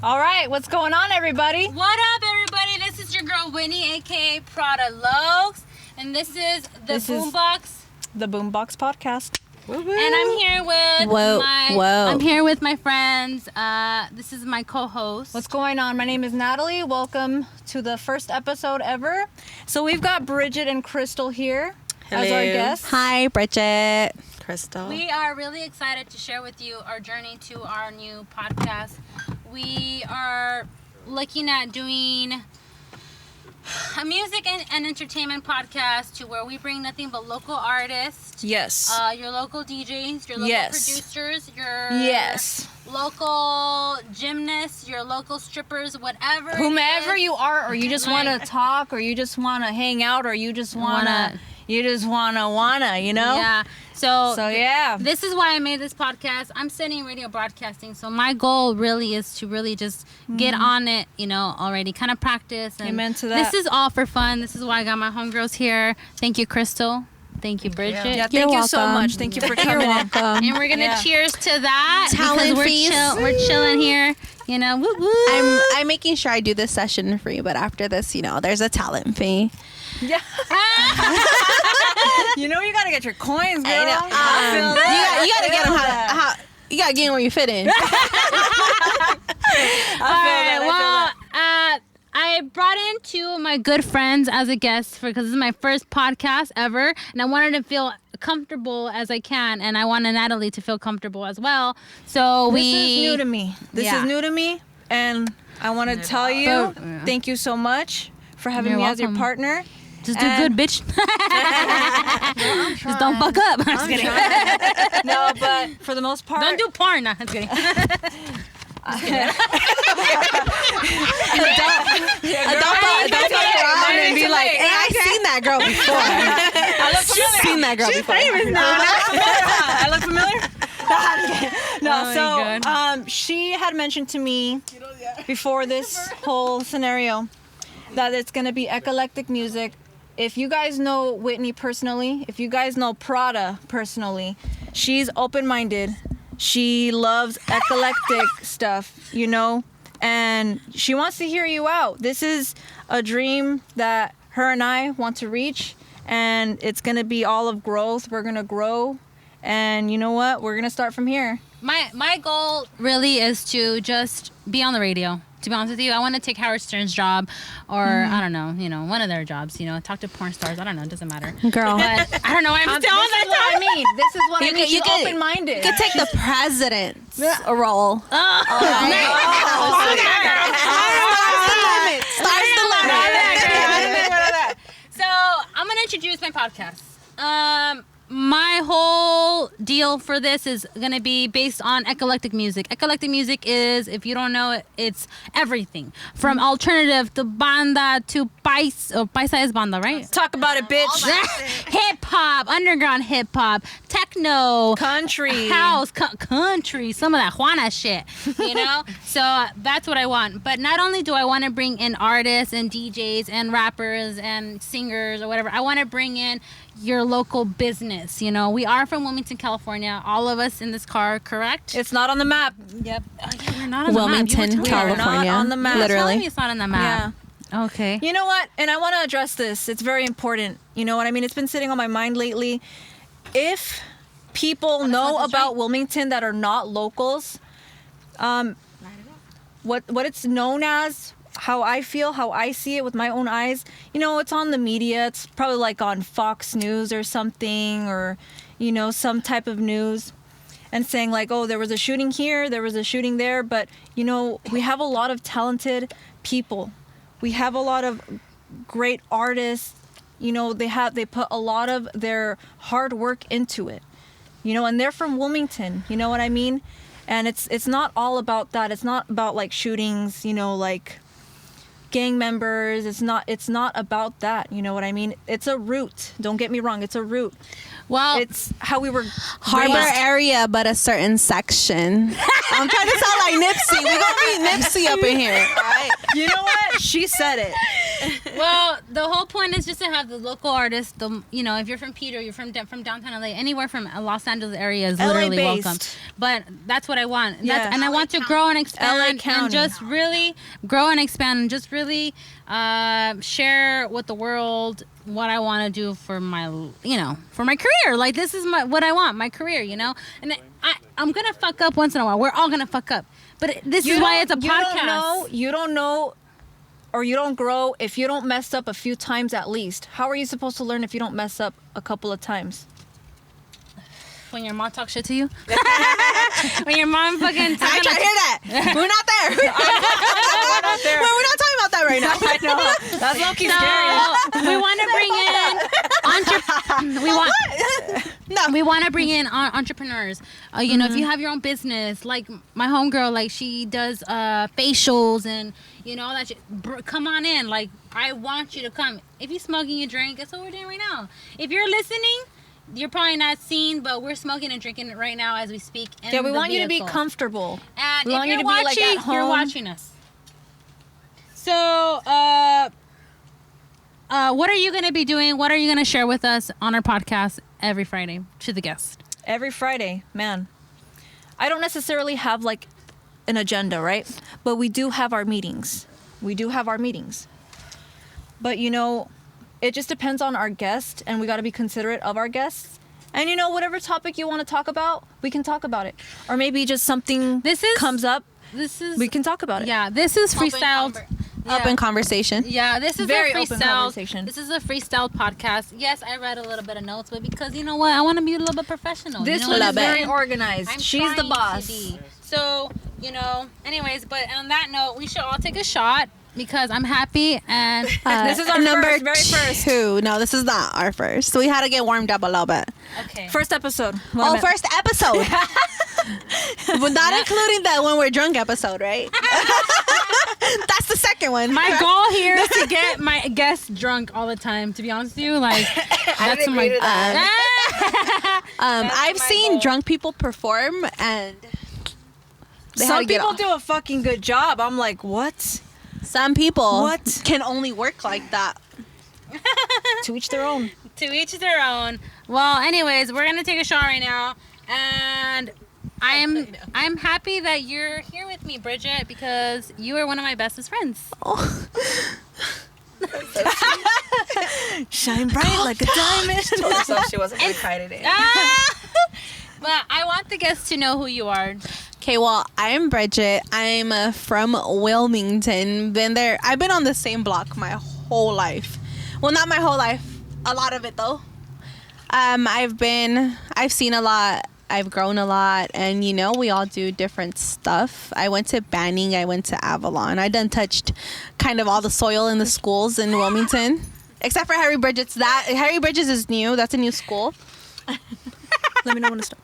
All right, what's going on, everybody? What up, everybody? This is your girl Winnie, aka Prada Logs, and this is the Boombox. The Boombox podcast. And I'm here with my friends. This is my co-host. What's going on? My name is Natalie. Welcome to the first episode ever. So we've got Bridget and Crystal here as our guests. Hi, Bridget. Crystal. We are really excited to share with you our journey to our new podcast. We are looking at doing a music and entertainment podcast to where we bring nothing but local artists. Yes. Your local DJs, your local producers, your local gymnasts, your local strippers, whatever. Whomever you are, or you just want to talk, or you just want to hang out, or you just wanna, you know? Yeah. So yeah. This is why I made this podcast. I'm studying radio broadcasting, so my goal really is to really just get on it, already kind of practice. And amen to that. This is all for fun. This is why I got my homegirls here. Thank you, Crystal. Thank you, Bridget. Yeah, thank you so much. Thank you for coming in. And we're going to cheers to that. Talent fees. We're chilling here. Woo woo. I'm making sure I do this session for you, but after this, there's a talent fee. Yeah. You got to get your coins, girl. I know. You got to get them how you got to get them where you fit in. I brought in two of my good friends as a guest because this is my first podcast ever, and I wanted to feel comfortable as I can, and I wanted Natalie to feel comfortable as well. So this is new to me. This is new to me, and I want to tell you, thank you so much for having me as your partner. Just do good, bitch. Just don't fuck up. I'm just kidding. No, but for the most part, don't do porn. No, I'm just kidding. Don't fuck around and be like, hey, I've seen that girl before. She's seen that girl before. She's famous now. I look familiar? She had mentioned to me before this whole scenario that it's going to be eclectic music. If you guys know Whitney personally, if you guys know Prada personally, she's open-minded. She loves eclectic stuff, and she wants to hear you out. This is a dream that her and I want to reach, and it's going to be all of growth. We're going to grow, and you know what? We're going to start from here. My goal really is to just be on the radio. To be honest with you, I want to take Howard Stern's job, or I don't know, one of their jobs. Talk to porn stars. I don't know. It doesn't matter. Girl, but I don't know why I'm still on that. This is what I mean. She's open-minded. You could take the president's role. Oh, Stars the limit. So I'm gonna introduce my podcast. My whole deal for this is going to be based on eclectic music. Eclectic music is, if you don't know it, it's everything. From alternative to banda to paisa. Paisa is banda, right? Talk about it, bitch. Hip-hop, underground hip-hop, techno. Country. House, country, some of that Juana shit, So that's what I want. But not only do I want to bring in artists and DJs and rappers and singers or whatever, I want to bring in your local business. We are from Wilmington, California. All of us in this car, correct? It's not on the map. Yep. We're not on Wilmington, the map. California. Not on the map. Literally. You're telling me it's not on the map. Yeah. Okay. You know what? And I want to address this. It's very important. You know what I mean? It's been sitting on my mind lately. If people know about Wilmington that are not locals, what it's known as, how I feel, how I see it with my own eyes, it's on the media. It's probably like on Fox News or something, or, some type of news, and saying like, oh, there was a shooting here, there was a shooting there. But, we have a lot of talented people. We have a lot of great artists. They put a lot of their hard work into it, and they're from Wilmington. You know what I mean? And it's not all about that. It's not about like shootings, like gang members. It's not about that. You know what I mean? It's a root. Don't get me wrong. It's a root. Well, it's how we were Harbor area, but a certain section. I'm trying to sound like Nipsey. We're gonna be Nipsey up in here, right? You know what? She said it. Well, the whole point is just to have the local artists. If you're from Peter, you're from downtown LA, anywhere from Los Angeles area is literally LA-based. welcome. But that's what I want. Yeah. And I want to grow and expand LA and County. just really grow and expand and just really share with the world what I want to do for my career. Like, this is what I want, my career, And I'm gonna fuck up once in a while. We're all gonna fuck up. But this is why it's a podcast. You don't know, or you don't grow if you don't mess up a few times at least. How are you supposed to learn if you don't mess up a couple of times? When your mom talks shit to you? When your mom fucking... I try to hear that. We're not there. We're not there. Well, we're not talking about that right now. I know. That's low-key scary. We want to bring in... We want to bring in entrepreneurs. If you have your own business, like my homegirl, like she does facials and all that shit. Come on in. Like, I want you to come. If you're smoking, you drink. That's what we're doing right now. If you're listening, you're probably not seeing, but we're smoking and drinking it right now as we speak. Yeah, we want you to be comfortable. And we if want you're you to watching, be like at home. you're watching us. So, what are you going to be doing? What are you going to share with us on our podcast every Friday to the guest? Every Friday, man. I don't necessarily have like an agenda, right? But we do have our meetings. But it just depends on our guest, and we got to be considerate of our guests. And whatever topic you want to talk about, we can talk about it. Or maybe just something comes up, we can talk about it. Yeah, this is freestyled. Open conversation. Yeah, this is Very a open freestyle conversation. This is a freestyle podcast. Yes, I read a little bit of notes, but because you know what, I want to be a little bit professional. This one is very organized. She's the boss. So, anyways, but on that note, we should all take a shot because I'm happy and this is our number very first. two. No, this is not our first. So we had to get warmed up a little bit. okay. First episode. First episode. But not including the when we're drunk episode, right? That's the second one. My goal here is to get my guests drunk all the time. To be honest with you, like that's my. I've seen drunk people perform, and some people do a fucking good job. I'm like, what? Some people What? can only work like that. To each their own. To each their own. Well, anyways, we're gonna take a shot right now, and I'm happy that you're here with me, Bridget, because you are one of my bestest friends. Oh. Shine bright like a diamond. Told herself she wasn't going to kite it in. But I want the guests to know who you are. Okay, well, I'm Bridget. I'm from Wilmington. I've been on the same block my whole life. Well, not my whole life. A lot of it, though. I've seen a lot. I've grown a lot. And, we all do different stuff. I went to Banning. I went to Avalon. I done touched kind of all the soil in the schools in Wilmington. Except for Harry Bridges. Harry Bridges is new. That's a new school. Let me know when to stop.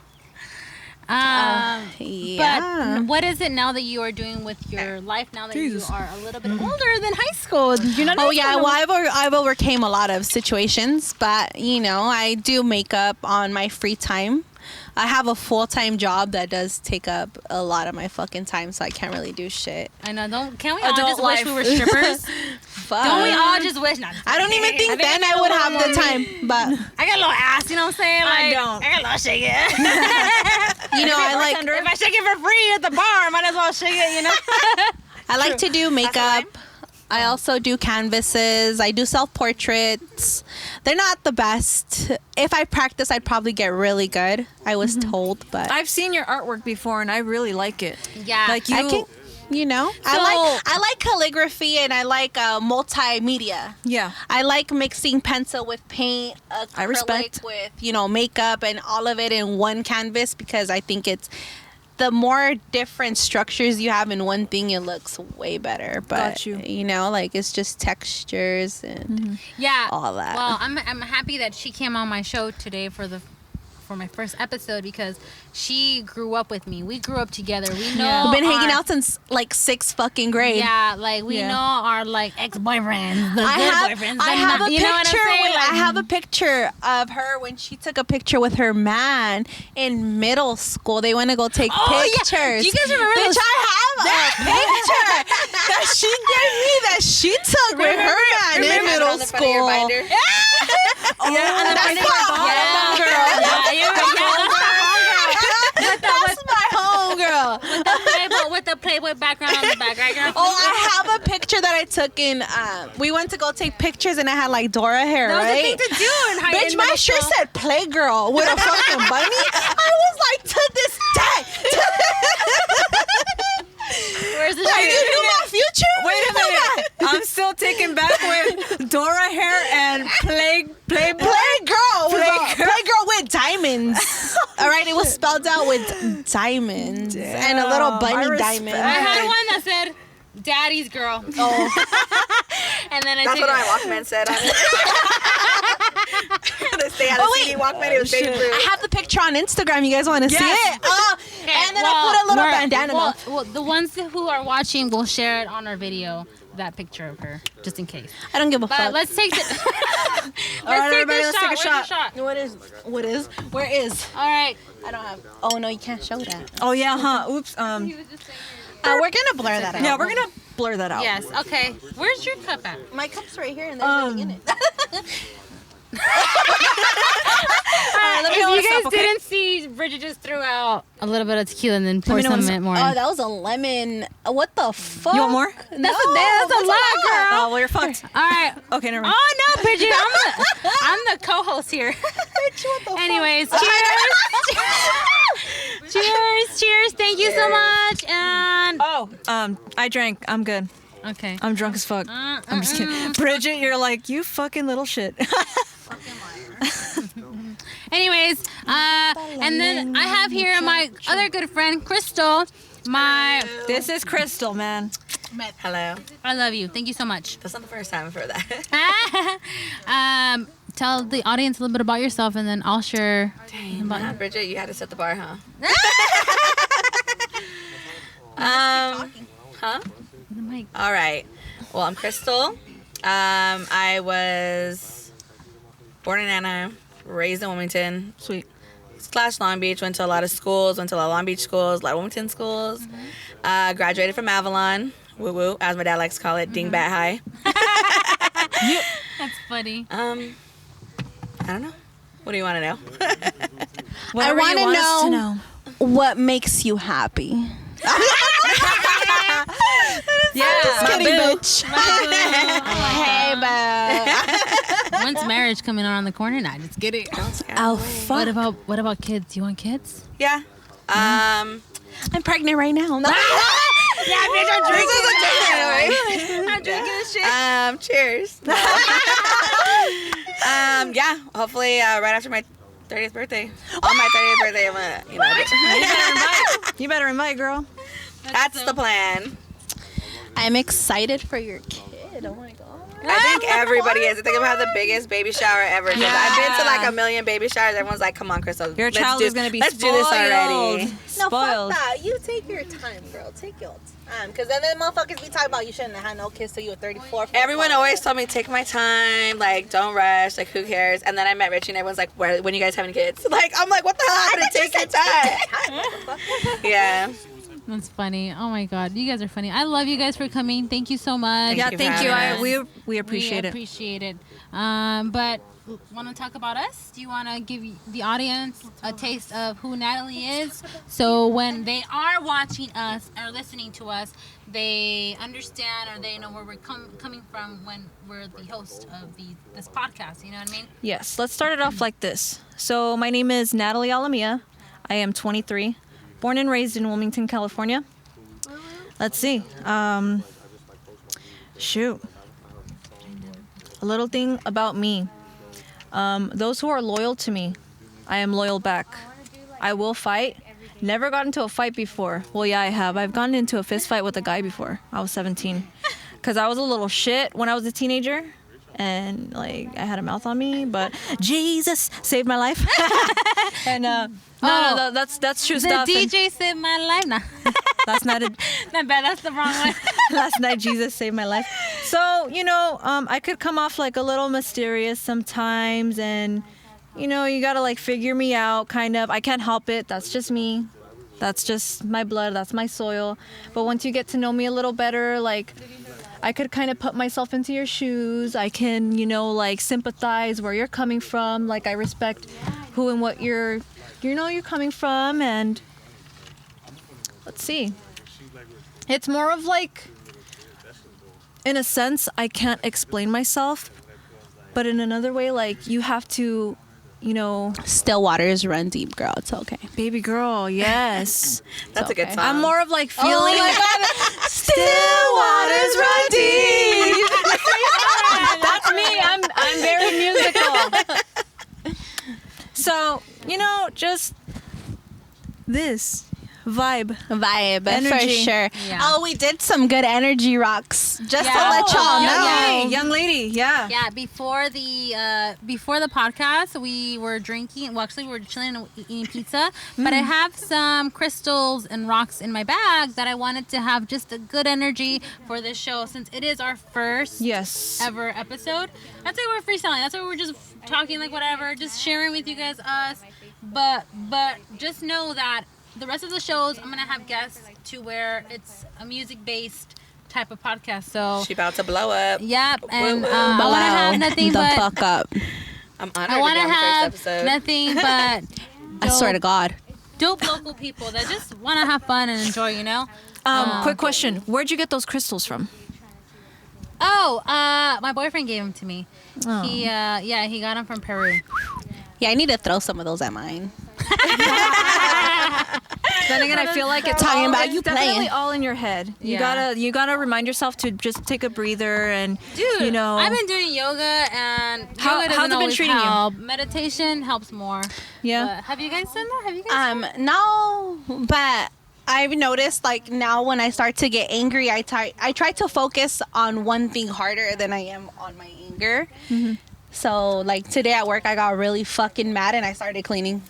Yeah. But what is it now that you are doing with your life now that you are a little bit older than high school? I've overcame a lot of situations, but I do makeup on my free time. I have a full-time job that does take up a lot of my fucking time, so I can't really do shit. I know. Can't we all Adult just life. wish we were strippers? Fuck. Don't we all just wish? I don't even think then I would have the time, but I got a little ass, you know what I'm saying? Like, I don't. I got a little shake it. I like If I shake it for free at the bar, I might as well shake it, I like to do makeup. I also do canvases. I do self-portraits. They're not the best. If I practice, I'd probably get really good. I was told, but I've seen your artwork before, and I really like it. Yeah. Like you. I can, I like calligraphy and I like multimedia. Yeah. I like mixing pencil with paint, I respect. with makeup and all of it in one canvas because I think it's the more different structures you have in one thing, it looks way better. But Got you. It's just textures and Yeah. all that. Well, I'm happy that she came on my show today for for my first episode because she grew up with me. We grew up together. We know We've been hanging our- out since like 6th fucking grade. Yeah, like we Yeah. know our like ex-boyfriends, the I good have, boyfriends. I the have not- a you know what I'm picture. saying? Wait, Like, I have a picture of her when she took a picture with her man in middle school. They went to go take pictures. Yeah. Do you guys remember Bitch, those? I have a picture that she gave me that she took with her man in middle school. Yeah, That's my homegirl. That's my homegirl. With the Playboy background on the back, right, girl? Oh, I have a picture that I took in. We went to go take pictures, and I had like Dora hair, That was the right? thing to do in high Bitch, my shirt said Playgirl with a fucking bunny. I was like, to this day. Where's the Like, shirt? you knew my future? Wait a minute. I'm still taken back with Dora hair and Playgirl. Playgirl. Playgirl with diamonds. All right, it was spelled out with diamonds and a little Damn, bunny I respect. diamond. I had one that said Daddy's girl. Oh, And then I That's took what it. my Walkman said on it. This thing had a CD Walkman. It was baby blue. I have the picture on Instagram. You guys want to see Yes. it? And then I put a little bandana. Well, the ones who are watching will share it on our video. That picture of her, just in case. I don't give a But fuck. let's take the. everybody, let's take a Where's shot. the shot? Where is? All right. I don't have. Oh no, you can't show that. Oh yeah, huh? Oops. We're gonna blur that out. Yeah, we're gonna blur that out. Yes. Okay. Where's your cup at? My cup's right here, and there's nothing in it. If know you what's guys up, okay? didn't see, Bridget just threw out a little bit of tequila and then me poured know some what's of it more. Oh, that was a lemon. What the fuck? You want more? That's that's a lot, girl. Oh well, you're fucked. All right. Okay, never mind. Oh no, Bridget, I'm the co-host here. Anyways, cheers. Thank you so much. And Oh, I drank. I'm good. okay. I'm drunk as fuck. I'm just kidding. Bridget, you're like, you fucking little shit. Anyways, and then I have here my other good friend, Crystal. This is Crystal, man. Hello. I love you. Thank you so much. That's not the first time for that. Tell the audience a little bit about yourself, and then I'll share. Wow, Bridget, you had to set the bar, huh? Huh? The mic. All right. Well, I'm Crystal. I was born in Anaheim, raised in Wilmington, Sweet. / Long Beach. Went to a lot of schools. Went to a lot of Long Beach schools, a lot of Wilmington schools. Graduated from Avalon. Woo woo, as my dad likes to call it, Dingbat High. That's funny. I don't know. What do you want to know? Whatever I you want us to to know what makes you happy. Yeah. Kidding, bitch. Hey, babe. When's marriage coming around the corner? Nah, just kidding. Oh fuck! What about kids? Do you want kids? Yeah. I'm pregnant right now. No. Yeah, bitch, I'm drinking. I'm drinking this shit. Cheers. Yeah. Hopefully, right after my 30th birthday. On my 30th birthday, I'm gonna, You better invite, girl. That's the plan. I'm excited for your kid. Oh my god. I think everybody is. I think I'm gonna have the biggest baby shower ever. 'Cause I've been to like a million baby showers. Everyone's like, "Come on, Crystal, Your child is gonna be let's spoiled. do this already." No, Spoiled. fuck that. You take your time, girl. Take your time. Because then the motherfuckers be talking about you shouldn't have had no kids till you were 34. Everyone always told me, "Take my time. Like, don't rush. Like, who cares?" And then I met Richie, and everyone's like, "When you guys having kids?" Like, I'm like, "What the hell? I'm gonna take your time." Yeah. That's funny. Oh my god, you guys are funny. I love you guys for coming. Thank you so much. Yeah, you for thank you. having us. We appreciate we it. appreciate it. But want to talk about us? Do you want to give the audience a taste of who Natalie is? So when they are watching us or listening to us, they understand or they know where we're coming from when we're the host of this podcast. You know what I mean? Yes, let's start it off like this. So my name is Natalie Alamia. I am 23, born and raised in Wilmington, California. Let's see. Shoot. A little thing about me. Those who are loyal to me, I am loyal back. I will fight. Never got into a fight before. Well, yeah, I have. I've gotten into a fist fight with a guy before. I was 17. Because I was a little shit when I was a teenager. and like I had a mouth on me, but Jesus saved my life. And no, that's true The stuff. DJ saved my life. Nah. Last night, Not bad. That's the wrong one. last night Jesus saved my life. So I could come off like a little mysterious sometimes, and you gotta like figure me out, kind of. I can't help it. That's just me. That's just my blood. That's my soil. But once you get to know me a little better, like I could kind of put myself into your shoes. I can, like sympathize where you're coming from. Like I respect who and what you're coming from. And let's see. It's more of like, in a sense, I can't explain myself. But in another way, like you have to, Still waters run deep, girl. It's okay. baby girl, yes. That's a good okay. song. I'm more of like feeling. Oh my God. Still waters run deep. That's me. I'm very musical. So, just this vibe. Vibe, for Energy. sure. Yeah. Oh, we did some good energy rocks. Just to Yeah. let y'all know. Young lady, yeah. Yeah, before the podcast, we were drinking. Well, actually, we were chilling and eating pizza. But I have some crystals and rocks in my bag that I wanted to have just a good energy for this show, since it is our first Yes. ever episode. That's why we're freestyling. That's why we're just talking like whatever, just sharing with you guys us. But just know that the rest of the shows, I'm gonna have guests to where it's a music-based type of podcast. So. She about to blow up. Yep, and Woo, woo. I want to have nothing the but fuck up. I'm honored I to want be to on the have first episode. nothing but I swear to God. dope local people that just want to have fun and enjoy. Quick question. Where'd you get those crystals from? Oh, my boyfriend gave them to me. Oh. He got them from Peru. Yeah, I need to throw some of those at mine. Then again, I feel like it's Talking about it's you definitely playing. all in your head. Yeah. You gotta remind yourself to just take a breather and Dude, I've been doing yoga, and How- yoga how's doesn't it been always treating you? help. Meditation helps more. Yeah. But have you guys done that? Have you guys? No, but I've noticed like now when I start to get angry, I try to focus on one thing harder than I am on my anger. Mm-hmm. So like today at work, I got really fucking mad and I started cleaning.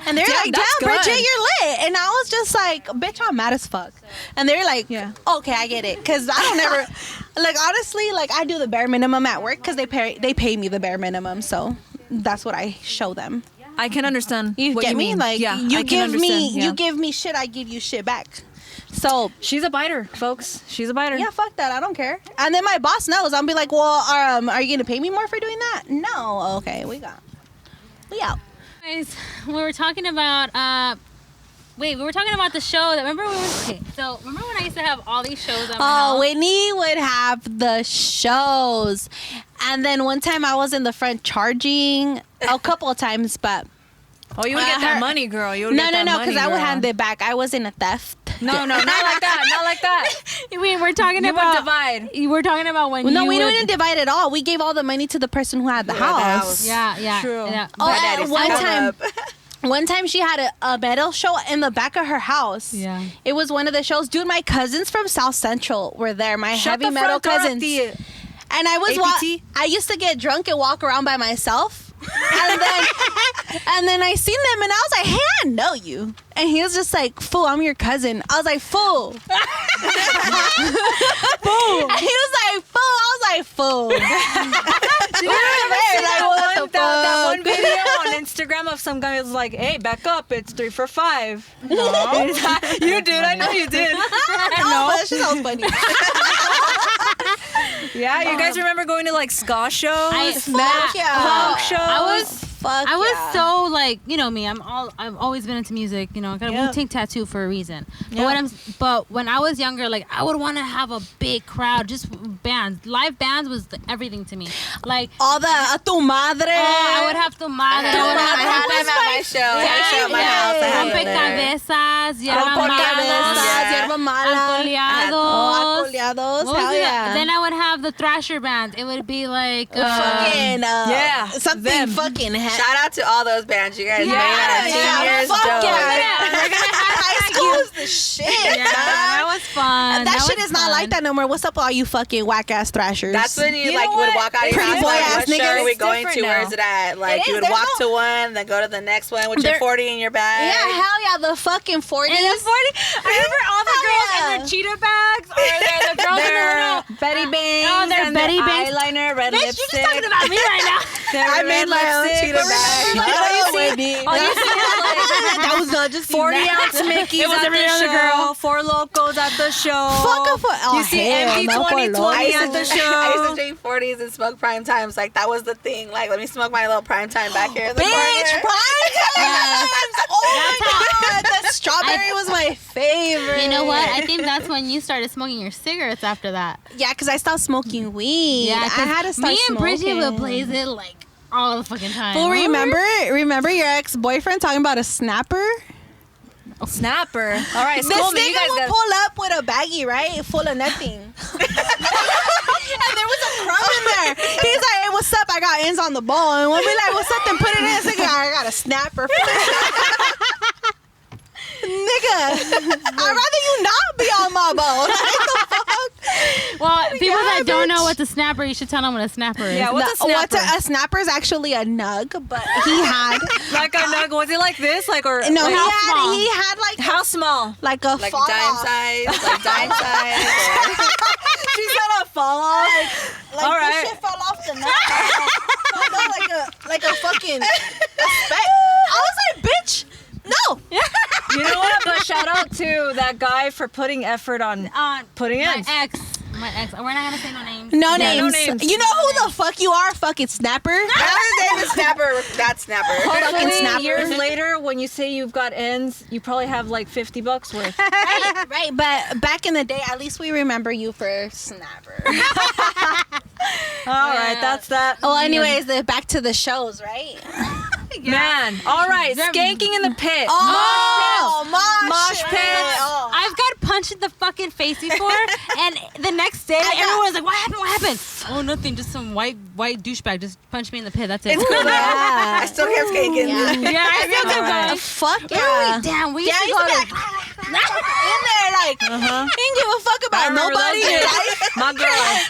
And they're Damn, like, that's "Damn, Bridget, good. you're lit." And I was just like, "Bitch, I'm mad as fuck." And they're like, Yeah. "Okay, I get it." Cause I don't ever, like honestly, like I do the bare minimum at work because they pay me the bare minimum. So that's what I show them. I can understand You what get you me? mean. Like yeah, I you can give me, understand, yeah. you give me shit, I give you shit back. So She's a biter, folks. She's a biter. yeah, fuck that. I don't care. And then my boss knows. I'll be like, well, are you gonna pay me more for doing that? No. Okay, we out. Guys, we were talking about we were talking about the show that remember when I used to have all these shows on my Oh, house? Whitney would have the shows, and then one time I was in the front charging a couple of times, but Oh, you would get that money, girl. You would get that money, because I would girl. hand it back. I was in a theft. No, not like that. Not like that. We're talking You would about divide. We're talking about when No, you we would, didn't divide it all. We gave all the money to the person who had the Who had the house. house. Yeah. True. Yeah. Oh, My and daddy's one come time, up. one time she had a metal show in the back of her house. Yeah. It was one of the shows. Dude, my cousins from South Central were there. My Shut heavy the metal front door of cousins. the- And I was APT? I used to get drunk and walk around by myself. and then I seen them and I was like, "Hey, I know you." And he was just like, "Fool, I'm your cousin." I was like, "Fool." Fool. And he was like, "Fool." I was like, "Fool." Did you ever see Like, what the that one fuck? video on Instagram of some guy who's like, "Hey, back up! It's 3 for 5." No, you did. I know you did. No, that shit sounds funny. Yeah, you guys remember going to like ska shows, Fuck yeah. punk shows? Fuck I was yeah. so like, me, I've always been into music, I got a Yeah. Wu-Tang tattoo for a reason. Yeah. But when I was younger, like I would want to have a big crowd, just bands. Live bands was everything to me. Like all the a tu madre. I would have tu madre. I had them at my show. I had a show at my house. I had them there. Rompecabezas, hierba Cabezas, malos, Acoleados. What was Hell it? yeah. Then I would have the Thrasher band. It would be like Fucking, yeah, something them. fucking Shout out to all those bands you guys made out of yeah, seniors. fuck Dope. yeah. We're gonna have High school is the shit. Yeah, that was fun. That shit was is not fun. like that no more. What's up with all you fucking whack ass thrashers? That's when you, You like know would what? walk out of your Pretty house boy like, ass what show niggas. are we It's going to? different Where's it at? Like It you is. would walk There's to one, then go to the next one with your 40 in your bag. Yeah, hell yeah, the fucking 40s. And the 40, I remember all the girls in their cheetah bags, or the girls in Their the Betty Bangs. Oh, their and Betty their Bangs. eyeliner, red Bitch, lipstick. you're just talking about me right now. I made my own cheetah bag. Oh, you see That was not just 40-ounce Mickeys It was at every the other show. girl. 4 Locos at the show. Fuck a foot. Oh, You see hell MD no, 2020 Four at the I used to show. drink 40s and smoke prime times. Like that was the thing. Like let me smoke my little prime time back here. In the Bitch, corner. prime times. Oh my god, the strawberry was my favorite. You know what? I think that's when you started smoking your cigarettes after that. Yeah, because I stopped smoking weed. I 'cause had to start me and Bridget smoking. would blaze it like all the fucking time. Well, remember your ex-boyfriend talking about a snapper? Snapper. All right, This school me. nigga You guys would got pull up with a baggie, right? Full of nothing. And there was a crumb in there. He's like, hey, what's up? I got ends on the ball. And we'll be like, what's up? Then put it in. It's like, I got a snapper. Nigga, I'd rather you not be on my ball. Like, the fuck? Well, people that don't know bitch. what's a snapper, you should tell them what a snapper is. Yeah, what's a What's snapper? a snapper is actually a nug, but he had like a nug. Was it like this? Like or no, like, he had like how small? like a Like fall dime off. size. Like dime size. She said a fall off. Like All this right. shit fell off the nut. like a fucking a speck. I was like, bitch, no. You know what? But shout out to that guy for putting effort on putting my in. my ex. We're not gonna say no names. No Yeah, no names. names. You know who the fuck you are, fucking snapper. That's his name is Snapper. That's Snapper. Fucking Hopefully, snapper. years later, when you say you've got ends, you probably have like $50 worth. Right, but back in the day, at least we remember you for snapper. All right, that's that. Well, anyways, back to the shows, right? Man, all right, skanking in the pit. Oh, Mosh pit. Oh. I've got punched in the fucking face before, and the next day, everyone's like, "What happened? What happened?" Oh, nothing. Just some white douchebag just punched me in the pit. That's it. It's cool though. Yeah. I still kept skanking. Yeah, I still kept going. Fuck Where yeah. were we? Damn, we Yeah, used to I go used to to. be in there, like, didn't give a fuck I about remember nobody. those days. Like, My girl.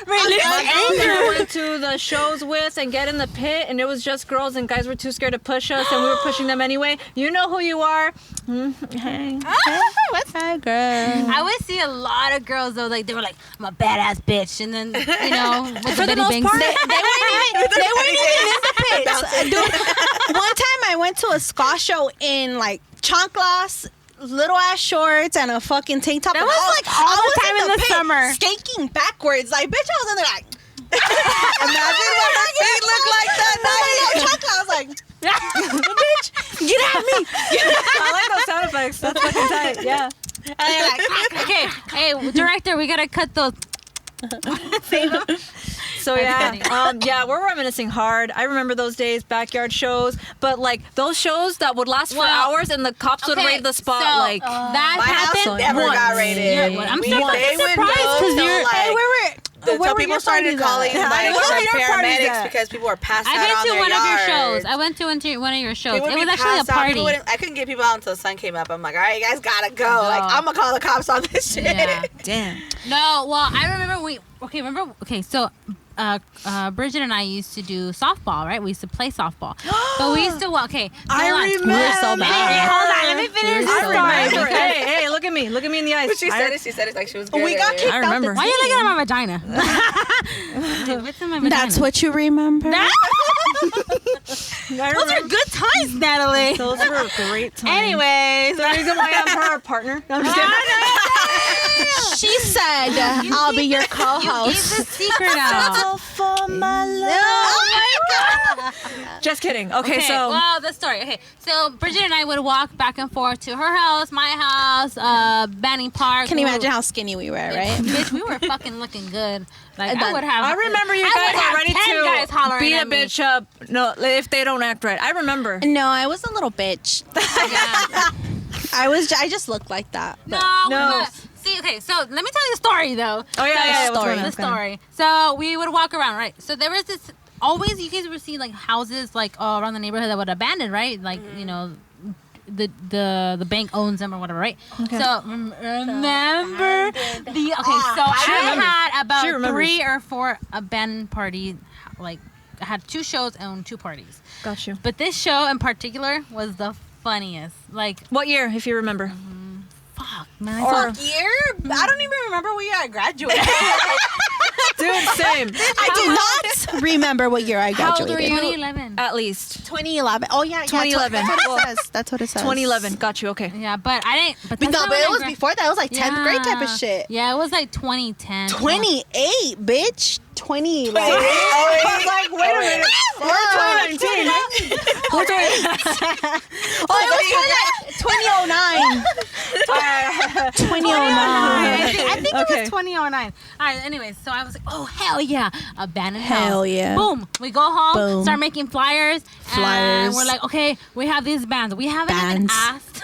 Release My girls that I anger. went to the shows with and get in the pit, and it was just girls, and guys were too scared to push us, and we were pushing them anyway. You know who you are. Hey. what's that, girl? I would see a lot of girls though, like they were like, "I'm a badass bitch," and then you know, with For the Betty most Banks. part, They weren't even in the pits. Dude, one time I went to a ska show in like chanclas, little ass shorts, and a fucking tank top. That and was, I was like, all the time in the pit, summer. skating backwards. Like, bitch, I was in there like. Imagine what her feet look like that night. Chancla, I was like, bitch, get at me. I like those sound effects. That's fucking tight. Yeah. And they're like, okay, hey, director, we gotta cut those. So yeah, we're reminiscing hard. I remember those days, backyard shows, but like those shows that would last for Well, hours, and the cops would okay, raid the spot. so, like that My house happened never once. got raided. Yeah, I'm We- so they fucking would surprised go because till, you're. like, Hey, where So were people your started parties calling at? like Where were your parties paramedics at? because people were passed out I went on to their one of your yards. shows. I went to one of your shows. People It would was be actually a passed out. party. People wouldn't- I couldn't get people out until the sun came up. I'm like, all right, you guys gotta go. Like, I'm gonna call the cops on this shit. Yeah. damn. No, well, I remember so Bridget and I used to do softball, right? We used to play softball. But we used to, I remember. We're so bad. Hold on, let me finish I this remember. story. Hey, look at me in the eyes. But she said it like she was good. We got at it. kicked I out remember. the Why are you looking at my vagina? What's in my vagina? That's what you remember. I Those are remember. good times, Natalie. Those were great times. Anyways, the reason why I'm her partner. No, I'm just kidding. She said, "I'll be your you gave co-host." the secret out. For my love. Just kidding. Okay, so well, the story. Okay, so Bridget and I would walk back and forth to her house, my house, Banning Park. Can you imagine how skinny we were, right? Bitch, we were fucking looking good. Like I would have. I remember you I guys would have are ready 10 guys to hollering beat a at me. bitch up. No, if they don't act right. I remember. No, I was a little bitch. Yeah. I just looked like that. No. No. See, okay, so let me tell you the story though. Oh yeah. What's story. going on? The story. So we would walk around, right? So there was this. Always, you guys would see like houses like around the neighborhood that would abandon, right? Like you know, the bank owns them or whatever, right? Okay. So remember the so I had about 3 or 4 abandoned parties. Like I had 2 shows and 2 parties. Got you. But this show in particular was the funniest. Like What year, if you remember? fuck, man. Fuck year? I don't even remember what year I graduated. Dude, same. I do not remember what year I How old graduated. were you? 2011. At least 2011. Oh yeah, 2011. That's what it says. That's what it says. 2011. Got you. Okay. Yeah, but I didn't. But, But that's no, not but when it I was before that. It was like 10th grade type of shit. Yeah, it was like 2010. 28, bitch. 20. Like, I I was like, wait a minute. We're 2019. We're 2019. Oh, it was 2009. 2009. I think it Okay. was 2009. All right, anyways, so I was like, oh, hell yeah. Abandoned Hell house. yeah. Boom. We go home, Boom. start making flyers. And we're like, okay, we have these bands. We haven't even Bands. asked.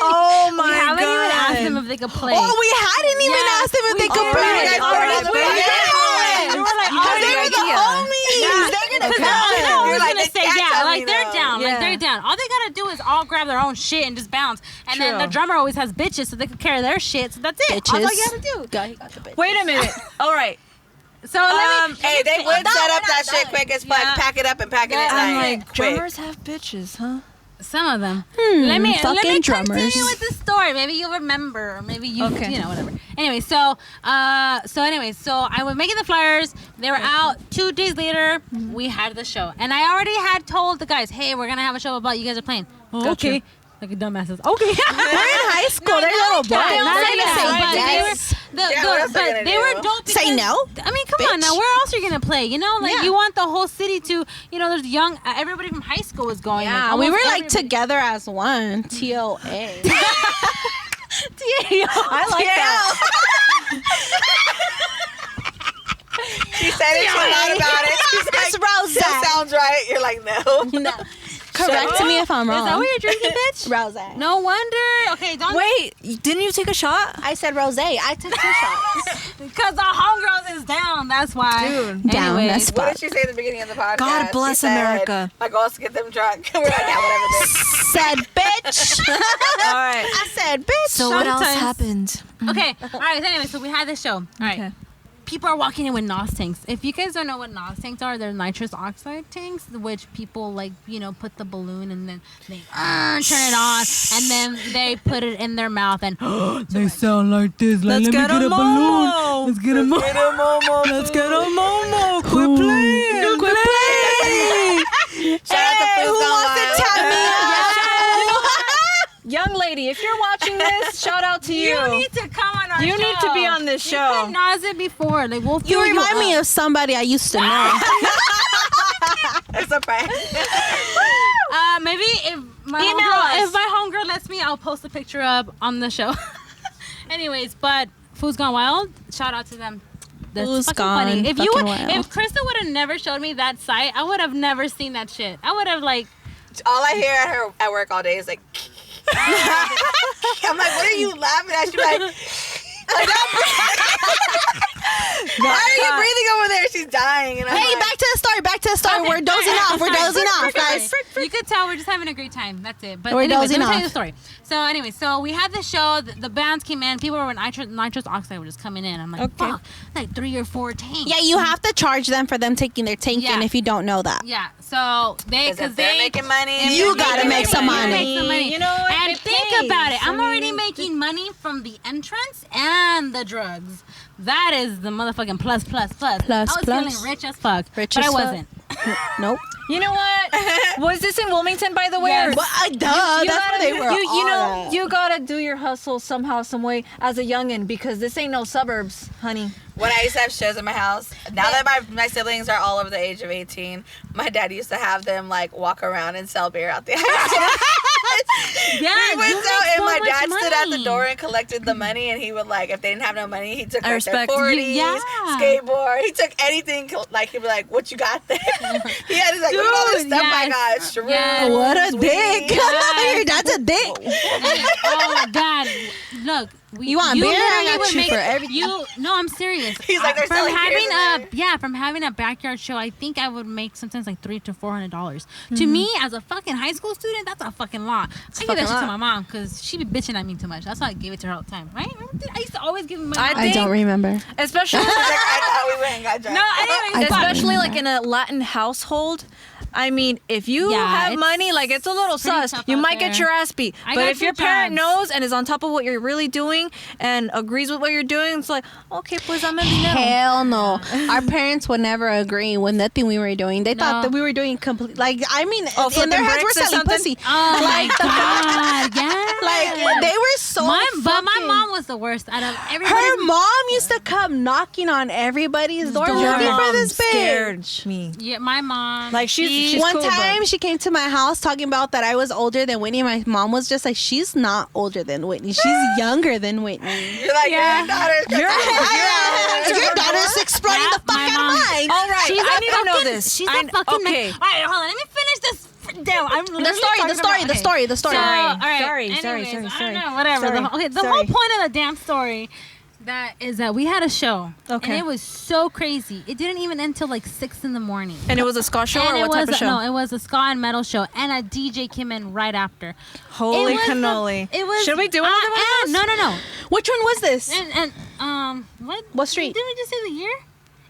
Oh my we haven't even God. asked them if they could play. Oh, we hadn't even Yeah, asked them if they we could did. play. You guys already We played. did. We were like, You oh, had They the were the idea. homies. They're gonna Because come. I You're was like, gonna they say, can't yeah, tell like me they're no. down, Yeah. like they're down. All they gotta do is all grab their own shit and just bounce. And then True. the drummer always has bitches, so they can carry their shit. So that's it. That's all you Bitches. gotta do. Got the bitch. Wait a minute. All right. So let me. Hey, they would set up that shit quick as fuck. Yeah. Pack it up and pack it Yeah, at I'm night. like, Quick. drummers have bitches, huh? Some of them. let me fucking drummers. continue with the story. Maybe you'll remember, or maybe you, Okay. you know, whatever. Anyway, so I was making the flyers. They were out. 2 days later, we had the show, and I already had told the guys, "Hey, we're gonna have a show about you guys are playing." Oh, Gotcha. okay, like a dumbasses. Okay. We're in high school. They're little boys. Not They're like gonna that, say but yes. Yeah, what else are but they they gonna were do? dope. Say because- no? I mean, come on Bitch. now. Where else are you gonna play? You know, like Yeah. you want the whole city to, you know, there's young. Everybody from high school was going. Yeah, like, we were almost like everybody. together as one. TOA. I like that. She said it. She thought about it. She's It's like, Rose. that sounds right. You're like, no. No. Correct me if I'm Is that wrong. what you're drinking, bitch? Rose. No wonder. Okay, don't. Wait, didn't you take a shot? I said rose. I took 2 shots. Because the homegirls is down. That's why. Dude. Down, Anyways, that's What did she say at the beginning of the podcast? God She bless said, America. My goal is to get them drunk. We're like, yeah, whatever, bitch. Said bitch. All right. I said bitch. So what else Sometimes- happened? Okay. All right. So anyway, so we had this show. All right. Okay. People are walking in with NOS tanks. If you guys don't know what NOS tanks are, they're nitrous oxide tanks, which people like, you know, put the balloon and then they turn it on and then they put it in their mouth and they sound like this. Like, Let's let get me get a a balloon. momo. Let's get a balloon. Get a momo. Let's get a momo. Quit playing. Quit playing. Shout out to Food who Gone wants to Wild. tell me? Young lady, if you're watching this, shout out to you. You need to come on our show. You need to be on this show. You put NOS it before. Like, we'll You fill remind me up. of somebody I used to know. It's a prank. Maybe if my Email homegirl, us. if my homegirl lets me, I'll post a picture up on the show. Anyways, but Food's Gone Wild, shout out to them. That's Food's fucking Gone funny. If you fucking would, wild. if Krista would have never showed me that site, I would have never seen that shit. I would have like, All I hear at work all day is like, I'm like, what are you laughing at? She's like, why are you breathing over there? She's dying. And I'm Hey, like, back to the story. Back to the story. Okay. We're dozing off. We're dozing off, guys. you could tell we're just having a great time. That's it. But We're anyways, let dozing me tell you off. the story. So anyway, so we had the show. The bands came in. People were with nitrous oxide were just coming in. I'm like, Okay. fuck, like 3 or 4 tanks. Yeah, you have to charge them for them taking their tank Yeah. in if you don't know that. Yeah. So because because they're they making money. You gotta make some money. Make some money. You know what? And It think pays. about it. I I'm already mean, making money from the entrance and the drugs. That is the motherfucking plus. Plus, I was plus. feeling rich as fuck. Rich but as I fuck. wasn't. Nope. You know what? Was this in Wilmington, by the way? Yes. or- Well, that's where they were. You know, all at. you gotta do your hustle somehow, some way as a youngin' because this ain't no suburbs, honey. When I used to have shows in my house, now that my siblings are all over the age of 18, my dad used to have them like walk around and sell beer out the house. Yeah, We you went make out and so my much dad stood at the money. door and collected the money, and he would like, if they didn't have no money, he took I like their respect- 40s, Yeah. skateboard. He took anything. Like he'd be like, "What you got there?" He had his like, "Look at all this Dude, stuff I yes. got." Shrooms, Yes. What a dick. weed. Your dad's a dick. Oh God! Look, You want beer? I literally got would you for everything. No, I'm serious. He's like, they're from selling having beers in from having a backyard show, I think I would make sometimes like $300 to $400. To me, as a fucking high school student, that's a fucking lot. I give that fucking shit to lot. my mom because she be bitching at me too much. That's why I gave it to her all the time, right? I used to always give my I mom. I don't remember. Especially He's like, I thought we went and got drunk. No, I didn't. I especially don't like in a Latin household. I mean, if you Yeah, have it's money, like it's a little pretty sus. tough You out might get there. your ass beat. I But got if your two parent jobs. knows and is on top of what you're really doing and agrees with what you're doing, it's like, okay, pues dame dinero. Hell no. Our parents would never agree with nothing we were doing. They thought No. that we were doing complete. Like, I mean, Oh, in their flipping heads, we're bricks or selling something? pussy. Oh my God! Yeah. Like, they were so. But my fucking- mom was the worst out of everybody. Her mom used to come knocking on everybody's door Your looking for mom this bitch. scared me. Yeah, my mom. Like she's One cool, but- time she came to my house talking about that I was older than Whitney. My mom was just like, she's not older than Whitney. She's younger than Whitney. You're like, Yeah. your daughter's Your daughter's exploring Yeah, the fuck my out mom. of mine. All right, She's I a need to know fucking- this. She's I- a fucking. okay. All right, hold on. Let me finish this. Damn, I'm The story. So, Sorry. all right. Sorry, Anyways, sorry, I don't sorry. know, whatever. Sorry. The Sorry. whole point of the damn story that is that we had a show. Okay. And it was so crazy. It didn't even end till like 6 in the morning. And it was a ska show And or it what type was of show? no, it was a ska and metal show, and a DJ came in right after. Holy It was cannoli. It was. Should we do another one of those? No, no, no. Which one was this? And what street? Did we just say the year?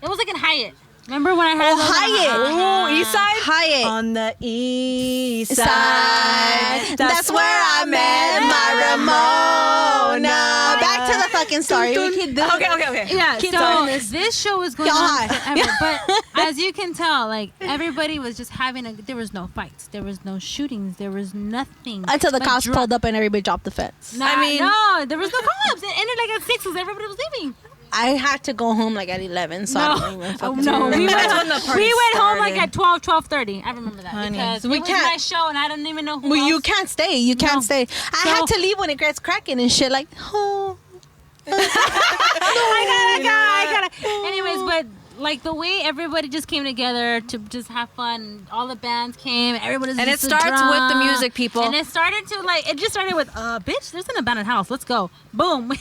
It was like in Hyatt. Remember when I had Oh, those- Hyatt. Ooh, east side? Hyatt. On the east Side. side. That's where I met my Ramona. Back to the fucking story. We can do Okay. Yeah, Keep so telling this. this show was going Y'all on high. forever. But as you can tell, like everybody was just having there was no fights, there was no shootings, there was nothing. Until the but cops dr- pulled up and everybody dropped the fence. Nah, I mean- no, there was no cops. It ended like at 6 because everybody was leaving. I had to go home like at 11, so I don't even Oh, fucking no, remember. we went, That's when the party we went home like started. at 12, 12:30. I remember that Honey. because We it was can't- my show and I didn't even know who Well, you else. can't stay. You can't No. stay. I had So- to leave when it gets cracking and shit. Like, oh. I gotta. Anyways, but like the way everybody just came together to just have fun. All the bands came. Everybody was And it just starts with the drunk. music, people. And it started to like. It just started with, bitch, there's an abandoned house. Let's go. Boom.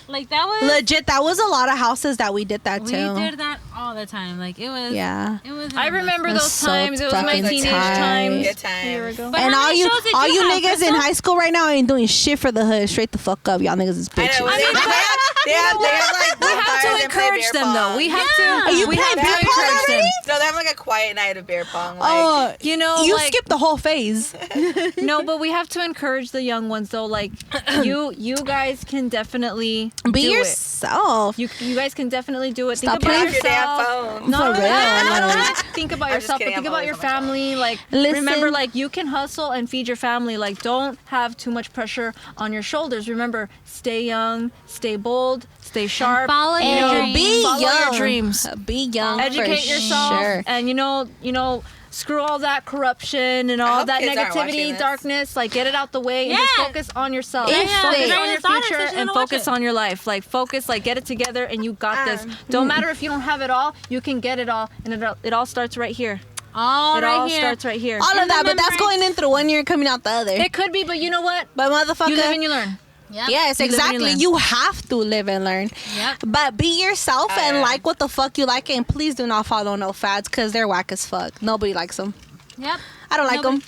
Like that was. Legit, that was a lot of houses that we did that We too. did that all the time. Like it was. Yeah. It was. I remember That's those so times. It was my fucking teenage tight. times. Good times. A year ago. But And how all many you shows did all you have, niggas in Crystal? high school right now ain't doing shit for the hood. Straight the fuck up. Y'all niggas is I bitches. know. They have like We have to encourage them, though. We have Yeah. to. You we play have to beer pong encourage them. already? No, they have like a quiet night of beer pong. Like, Oh, You know, you like, skipped the whole phase. No, but we have to encourage the young ones, though. Like, you guys can definitely Be do it. yourself. You guys can definitely do it. Stop Think about playing your damn yourself. phone. No, For real, not only like- think about I'm just yourself, but kidding, think I'm about your always on my phone. family. Like, Listen. remember, like, you can hustle and feed your family. Like, don't have too much pressure on your shoulders. Remember, stay young, stay bold, stay sharp. follow you your know, dreams. Be follow young. your dreams. Be young. Educate for yourself, Sure. and you know, screw all that corruption and all hope that kids aren't watching negativity, this. darkness. Like, get it out the way and just Yeah. focus on yourself. Yeah, Focus yeah. on Raise your your daughter so future she and doesn't watch focus it. on your life. Like, focus, like, get it together, and you got this. Don't matter if you don't have it all, you can get it all, and it all starts right here. It right all here. starts right here. All And of that, but that's remember- going in through one year, coming out the other. It could be, but you know what? But motherfucker, You live and you learn. Yep. yes, You live and you exactly. learn. You have to live and learn. Yep. But be yourself and yeah. like what the fuck you like, and please do not follow no fads because they're whack as fuck. Nobody likes them. Yep. I don't like Nobody- them.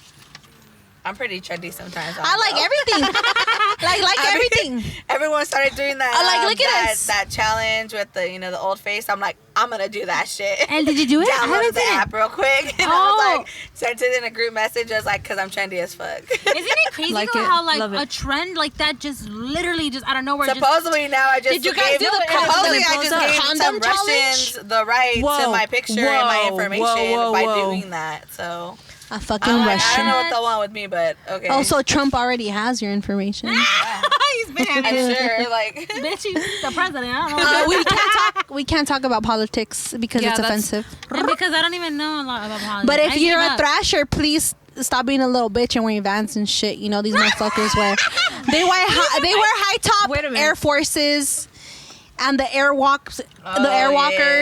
I'm pretty trendy sometimes. I like everything. like everything. Everyone started doing that. I like, look at that, us. that challenge with the old face. I'm like, I'm gonna do that shit. And did you do it? I Downloaded haven't the seen it. app real quick, and I Oh. was like, sent it in a group message. I was like, cause I'm trendy as fuck. Isn't it crazy Like though it. how like Love it. a trend like that just literally just out of nowhere just Supposedly now I just Did you guys gave, do the supposedly condom I just gave condom some Russians challenge? the right to Whoa, my picture and my whoa, information whoa, by whoa. doing that. So A fucking I'm like, I Russian. don't know what they want with me, but okay. Also, Trump already has your information. he's been I'm sure like bitch, you the president. I don't know. We can't talk about politics because Yeah, it's that's- offensive. And because I don't even know a lot about politics. But if I you're give a up. thrasher, please stop being a little bitch and wearing Vans and shit. You know, these motherfuckers wear high top Wait a minute. Air Forces and the Airwalkers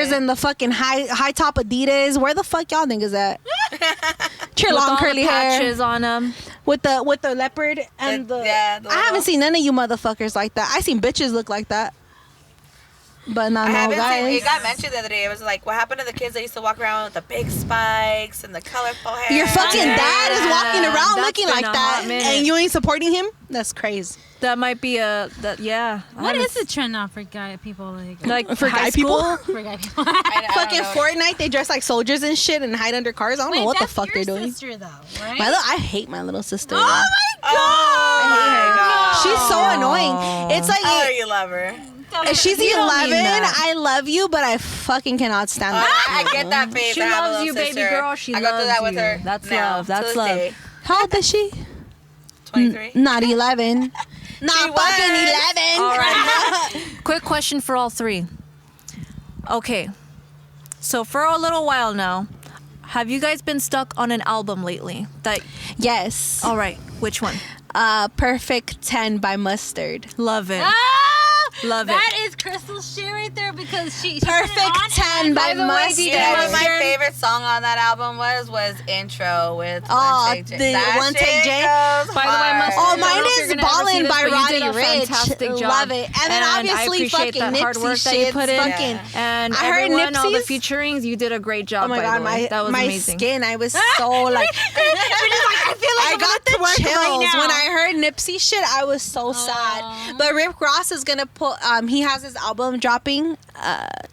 yeah. and the fucking high top Adidas. Where the fuck y'all niggas at? Your With long all curly the hair patches on them. with the leopard and the. I haven't seen none of you motherfuckers like that. I seen bitches look like that. But not I no haven't seen. guys. It got mentioned the other day. It was like, what happened to the kids that used to walk around with the big spikes and the colorful hair? Your fucking dad is walking around That's looking been like a that, hot minute. and you ain't supporting him. That's crazy. That might be yeah. What is the trend now for guy people Like For high guy people? school? for guy people? I Fucking don't know. Fortnite, they dress like soldiers and shit and hide under cars. I don't know what the that's fuck your they're doing. sister, though, right? I hate my little sister. Oh my god! She's so annoying. It's like Oh, you love her. if she's You don't 11, mean that. I love you, but I fucking cannot stand that. I get that phase. She I have a loves little you, baby sister. girl. She I go through that loves with her. you. That's now, love. That's to this love. day. How old is she? 23. Not 11. Not She fucking was. 11. All right. Quick question for all three. Okay. So for a little while now, have you guys been stuck on an album lately? Yes. All right. Which one? Perfect 10 by Mustard. Love it. Love it. That is Crystal's shit right there because she Perfect 10 by By the way, Mustard. DJ You know what my Mustard. favorite song on that album was Intro with Oh, One Take J. the That One Take shit J? goes By the way, hard. Mustard, Oh, I don't mine know if is you're gonna ever see Ballin' this, by but you did Roddy a Ricch. fantastic job. Love it. And then I obviously appreciate fucking that hard Nipsey work that shit. you put in. Fucking, And I heard everyone, all the Nipsey's- featurings, you did a great job. oh my by god, the way. That was my amazing. skin, I was so like, I got the chills when I heard Nipsey shit. I was so sad. But Rick Ross is gonna put, he has his album dropping.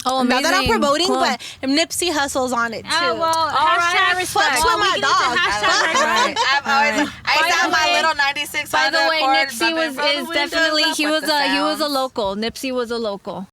Oh, Not that I'm amazing. promoting, Cool. but Nipsey Hustle's on it too. Oh, well, right, hashtag respect. Fucks with my we need to dog. hashtag I right. like I've always, I used to have my the way- little 96 By the way, chords Nipsey bumping was from the is windows definitely up he with was the a sounds. local. Nipsey was a local.